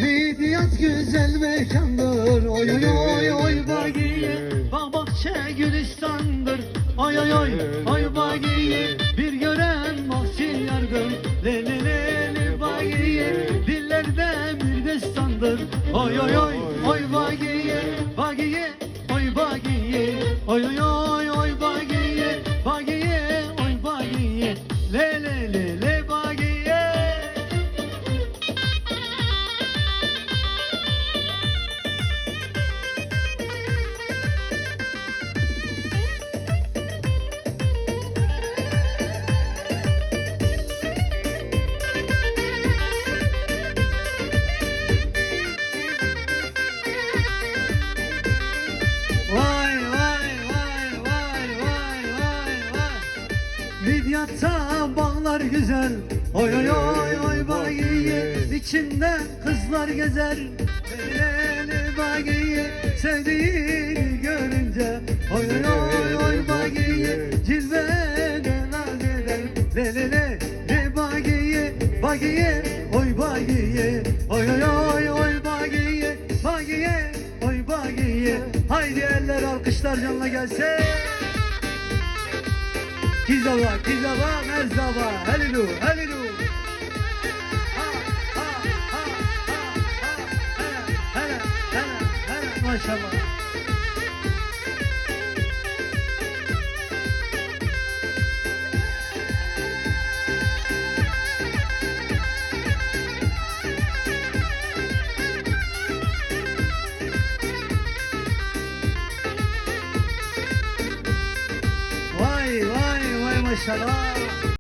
Midyat güzel mekandır. Oy oy oy oy bagiye. Bak bahçe gülistandır. Oy oy oy oy bagiye. Bir gören mahsil yargın. Le le le le bagiye. Dillerde bir destandır. Oy oy oy oy bagiye. Bagiye oy bagiye. Oy oy oy oy bagiye. Bagiye oy bagiye. Le le le le bagiye. Vay vay vay vay vay vay vay. Midyat'ta bağlar güzel. Oy oy oy oy bagiye. İçinde kızlar gezer. Le bagiye. Sevdiğini görünce. Oy oy oy oy bagiye. Cilveden eder. Le bagiye. Bagiye oy bagiye. Oy oy oy oy bagiye. Bagiye oy bagiye. Haydi eller alkışlar canla gelsin. Kizaba, kizaba, merzaba, halilu, halilu. Ha, ha, ha, ha, ha, hele, hele, hele, maşallah. Vay vay vay maşallah.